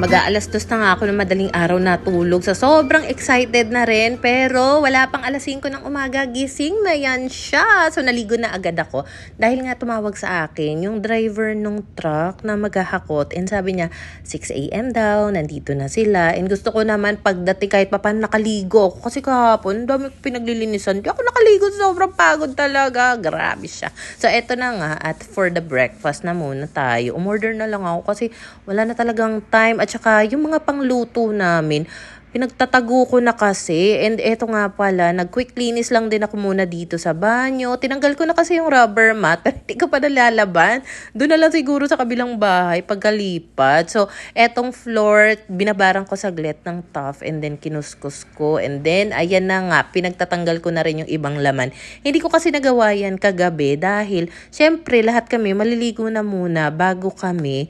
Mag-aalas 2 na nga ako ng madaling araw natulog. So, sobrang excited na rin. Pero, wala pang alas 5 ng umaga. Gising na yan siya. So, naligo na agad ako. Dahil nga tumawag sa akin yung driver nung truck na maghahakot. And sabi niya, 6 a.m. daw. Nandito na sila. And gusto ko naman pagdating kahit papan nakaligo ako. Kasi kahapon, dami ko pinaglilinisan. Di ako nakaligo. Sobrang pagod talaga. Grabe siya. So, eto na nga. At for the breakfast na muna tayo. Umorder na lang ako kasi wala na talagang time. At saka yung mga pangluto namin, pinagtatago ko na kasi. And eto nga pala, nag-quick linis lang din ako muna dito sa banyo. Tinanggal ko na kasi yung rubber mat, pero hindi ko pa nalalaban. Doon na lang siguro sa kabilang bahay pagkalipat. So, etong floor, binabarang ko saglit ng tough and then kinuskus ko. And then, ayan na nga, pinagtatanggal ko na rin yung ibang laman. Hindi ko kasi nagawa yan kagabi dahil, syempre, lahat kami maliligo na muna bago kami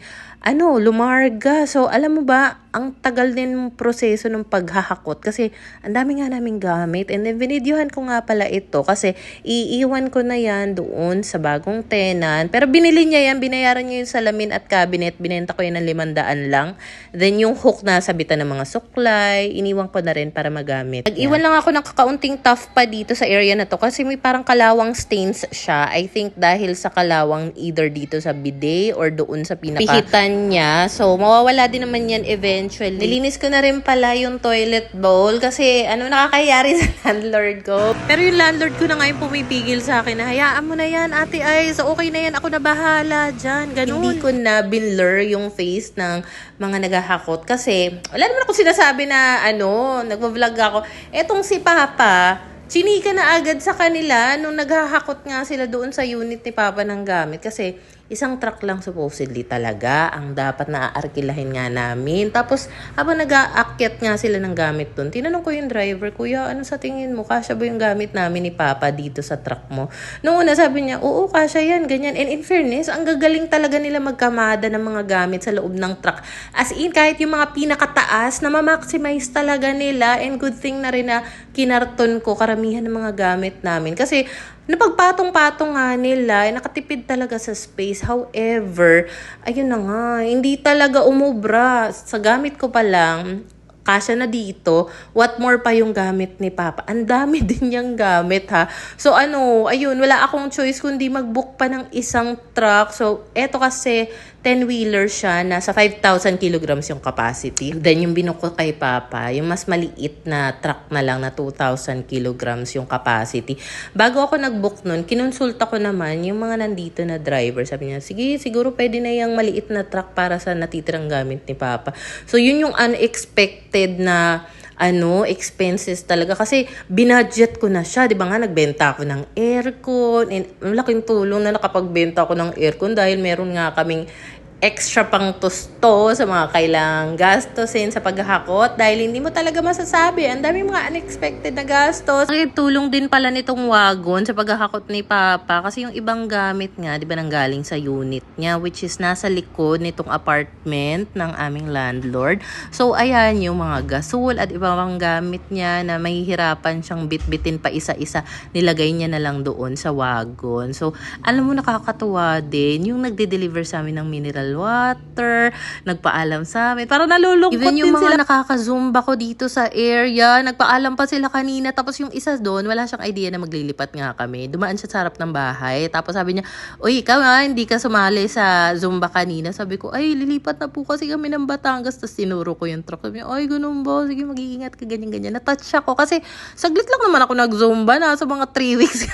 lumarga. So, alam mo ba, ang tagal din ng proseso ng paghahakot kasi ang dami nga naming gamit. And then, binidyohan ko nga pala ito kasi iiwan ko na yan doon sa bagong tenant. Pero binili niya yan, binayaran niya yung salamin at cabinet. Binenta ko yan ng 500 lang. Then, yung hook na sabitan ng mga suklay, iniwan ko na rin para magamit. Nag-iwan lang ako ng kakaunting tough pa dito sa area na to kasi may parang kalawang stains siya. I think dahil sa kalawang either dito sa bidet or doon sa pinaka-pihitan niya. So, mawawala din naman yan eventually. Nilinis ko na rin pala yung toilet bowl kasi nakakayari sa landlord ko. Pero yung landlord ko na ngayon pumipigil sa akin na hayaan mo na yan, ate ay, so okay na yan, ako na bahala dyan. Ganun. Hindi ko na binlur yung face ng mga naghahakot kasi wala naman ako sinasabi na nagvo-vlog ako. Etong si Papa, chinika na agad sa kanila nung naghahakot nga sila doon sa unit ni Papa ng gamit kasi isang truck lang supposedly talaga ang dapat na aarkilahin nga namin. Tapos, habang nag-aakyat nga sila ng gamit doon, tinanong ko yung driver, Kuya, ano sa tingin mo? Kasya ba yung gamit namin ni Papa dito sa truck mo? Noong una sabi niya, oo, kasya yan, ganyan. And in fairness, ang gagaling talaga nila magkamada ng mga gamit sa loob ng truck. As in, kahit yung mga pinakataas, na ma-maximize talaga nila. And good thing na rin na kinarton ko karamihan ng mga gamit namin. Kasi, napagpatong-patong nga nila, nakatipid talaga sa space. However, ayun na nga, hindi talaga umubra. Sa gamit ko pa lang, kasya na dito, what more pa yung gamit ni Papa. Ang dami din niyang gamit ha. So ayun, wala akong choice kundi mag-book pa ng isang truck. So, eto kasi 10-wheeler siya, nasa 5,000 kilograms yung capacity. Then, yung binuko kay Papa, yung mas maliit na truck na lang na 2,000 kilograms yung capacity. Bago ako nag-book nun, kinonsulta ko naman yung mga nandito na driver. Sabi niya, sige, siguro pwede na yung maliit na truck para sa natitirang gamit ni Papa. So, yun yung unexpected na expenses talaga kasi binudget ko na siya. Di ba nga, nagbenta ako ng aircon. And malaking tulong na nakapagbenta ako ng aircon dahil meron nga kaming extra pang tusto sa mga kailangang gastusin sa paghahakot dahil hindi mo talaga masasabi. Ang daming mga unexpected na gastos. Ang tulong din pala nitong wagon sa paghahakot ni Papa kasi yung ibang gamit nga, di ba, nanggaling sa unit niya which is nasa likod nitong apartment ng aming landlord. So, ayan yung mga gasol at ibang gamit niya na mahihirapan siyang bitbitin pa isa-isa. Nilagay niya na lang doon sa wagon. So, alam mo, nakakatuwa din yung nagde-deliver sa amin ng mineral water, nagpaalam sa amin. Parang nalulungkot din sila. Even yung mga nakaka-zumba ko dito sa area, nagpaalam pa sila kanina. Tapos yung isa doon, wala siyang idea na maglilipat nga kami. Dumaan siya sa harap ng bahay. Tapos sabi niya, uy, ikaw hindi ka sumali sa zumba kanina. Sabi ko, ay, lilipat na po kasi kami ng Batangas. Tapos tinuro ko yung truck. Sabi niya, ay, ganun ba? Sige, mag-iingat ka, ganyan-ganyan. Natouch ako kasi saglit lang naman ako nag-zumba na sa mga 3 weeks.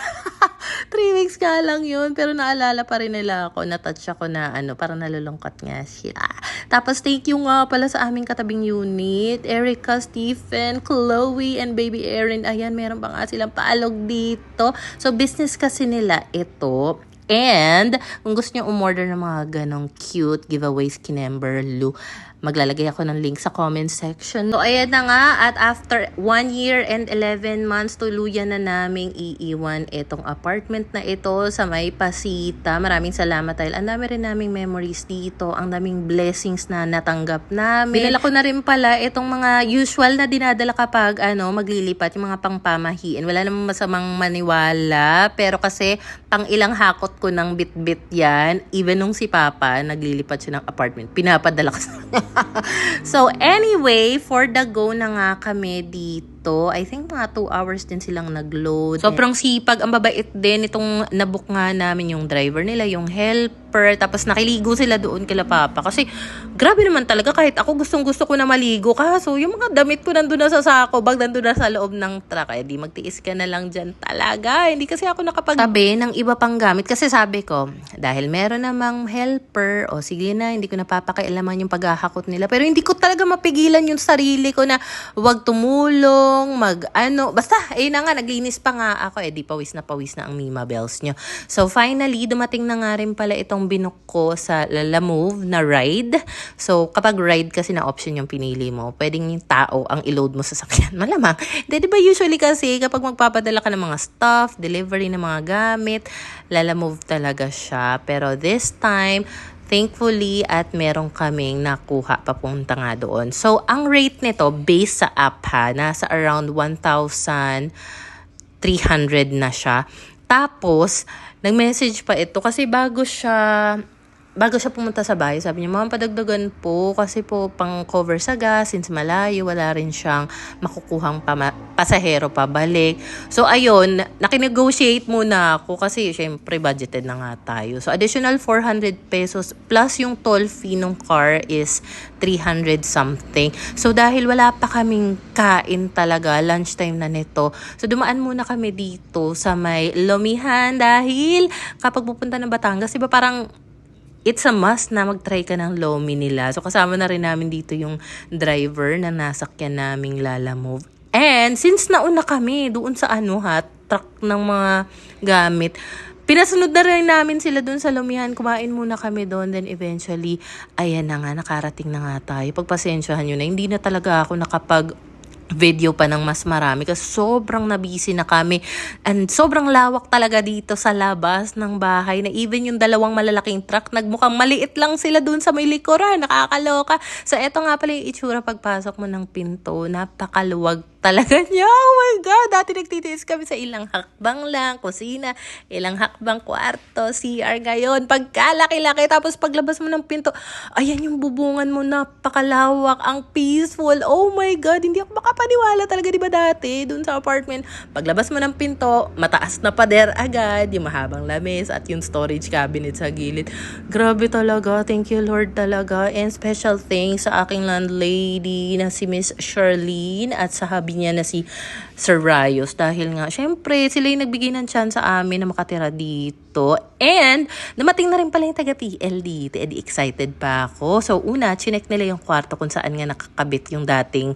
3 weeks ka lang yun. Pero naalala pa rin nila ako. Natouch ako na parang nalulungkot nga sila. Tapos thank you nga pala sa aming katabing unit. Erica, Stephen, Chloe, and baby Erin. Ayan, meron pa nga silang paalog dito. So business kasi nila ito. And kung gusto nyo umorder ng mga ganong cute giveaways kinember Lou, maglalagay ako ng link sa comment section. So, ayan na nga. At after 1 year and 11 months, tuluyan na naming iiwan itong apartment na ito sa may Pasita. Maraming salamat dahil ang dami rin naming memories dito. Ang daming blessings na natanggap namin. Binala ko na rin pala itong mga usual na dinadala kapag maglilipat, yung mga pangpamahiin. Wala namang masamang maniwala. Pero kasi pang ilang hakot ko ng bit-bit yan. Even nung si Papa, naglilipat siya ng apartment. Pinapadala ko sa kanya. So anyway, for the go na nga kami dito. I think mga 2 hours din silang nag-load. Sobrang sipag, ang babait din itong nabook nga namin yung driver nila, yung helper. Tapos nakiligo sila doon kila Papa. Kasi grabe naman talaga, kahit ako gustong-gusto ko na maligo. Kaso yung mga damit ko nandun na sa sako, bag nandun na sa loob ng truck. Eh di magtiis ka na lang dyan talaga. Hindi kasi ako nakapagtabi ng iba pang gamit. Kasi sabi ko, dahil meron namang helper, o sige na, hindi ko napapakialaman yung paghahakot nila. Pero hindi ko talaga mapigilan yung sarili ko na wag tumulong, basta, ayun na nga, naglinis pa nga ako, di pawis na ang Mima Bells nyo. So, finally, dumating na nga rin pala itong binook ko sa Lalamove na ride. So, kapag ride kasi na option yung pinili mo, pwedeng yung tao ang i-load mo sa sakyan. Malamang. Di ba usually kasi, kapag magpapadala ka ng mga stuff, delivery ng mga gamit, Lalamove talaga siya. Pero this time, thankfully, at meron kaming nakuha papunta nga doon. So, ang rate nito, based sa app ha, nasa around 1,300 na siya. Tapos, nag-message pa ito kasi bago siya pumunta sa bahay, sabi niya, Ma'am, padagdagan po kasi po pang cover sa gas, since malayo, wala rin siyang makukuhang pasahero pabalik. So, ayun, nakinegotiate muna ako kasi syempre budgeted na nga tayo. So, additional 400 pesos plus yung toll fee ng car is 300 something. So, dahil wala pa kaming kain talaga, lunchtime na nito. So, dumaan muna kami dito sa may Lomihan dahil kapag pupunta ng Batangas, iba parang it's a must na mag-try ka ng Lomi nila. So, kasama na rin namin dito yung driver na nasakyan naming Lalamove. And, since nauna kami doon sa truck ng mga gamit, pinasunod na rin namin sila doon sa Lomihan. Kumain muna kami doon. Then, eventually, ayan na nga, nakarating na nga tayo. Pagpasensyahan nyo na, hindi na talaga ako video pa ng mas marami kasi sobrang nabisi na kami and sobrang lawak talaga dito sa labas ng bahay na even yung dalawang malalaking truck nagmukhang maliit lang sila dun sa may likuran, nakakaloka. So eto nga pala yung itsura pagpasok mo ng pinto, napakaluwag talaga niya. Oh my God, dati nagtitiis kami sa ilang hakbang lang, kusina, ilang hakbang kwarto, CR. Ngayon, pagkalaki-laki, tapos paglabas mo ng pinto, ayan yung bubungan mo, napakalawak, ang peaceful. Oh my God, hindi ako makapaniwala talaga, di ba dati, dun sa apartment, paglabas mo ng pinto, mataas na pader agad, yung mahabang lamis at yung storage cabinet sa gilid. Grabe talaga, thank you Lord talaga, and special thanks sa aking landlady na si Miss Charlene at sa hubby niya na si Sir Rayos, dahil nga syempre sila yung nagbigay ng chance sa amin na makatira dito. And dumating na rin pala yung taga PLDT, edi excited pa ako. So una, chinek nila yung kwarto kung saan nga nakakabit yung dating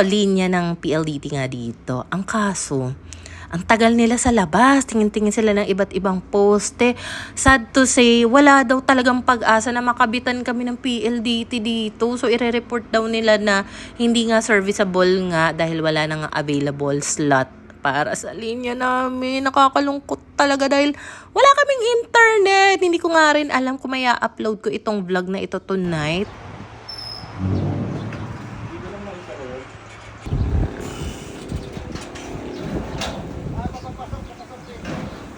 linya ng PLDT nga dito. Ang kaso, ang tagal nila sa labas, tingin-tingin sila ng iba't ibang poste. Sad to say, wala daw talagang pag-asa na makabitan kami ng PLDT dito. So, ire-report daw nila na hindi nga serviceable nga dahil wala nang available slot para sa linya namin. Nakakalungkot talaga dahil wala kaming internet. Hindi ko nga rin alam kung may upload ko itong vlog na ito tonight.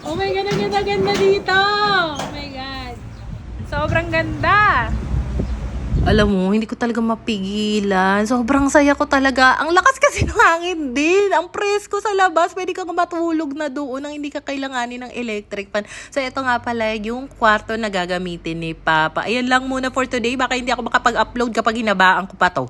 Oh my God, ang ganda dito! Oh my God! Sobrang ganda! Alam mo, hindi ko talaga mapigilan. Sobrang saya ko talaga. Ang lakas kasi ng hangin din. Ang presko sa labas. Pwede kang matulog na doon nang hindi ka kailanganin ng electric fan. So, ito nga pala yung kwarto na gagamitin ni Papa. Ayan lang muna for today. Baka hindi ako makapag-upload kapag hinabaan ko pa to.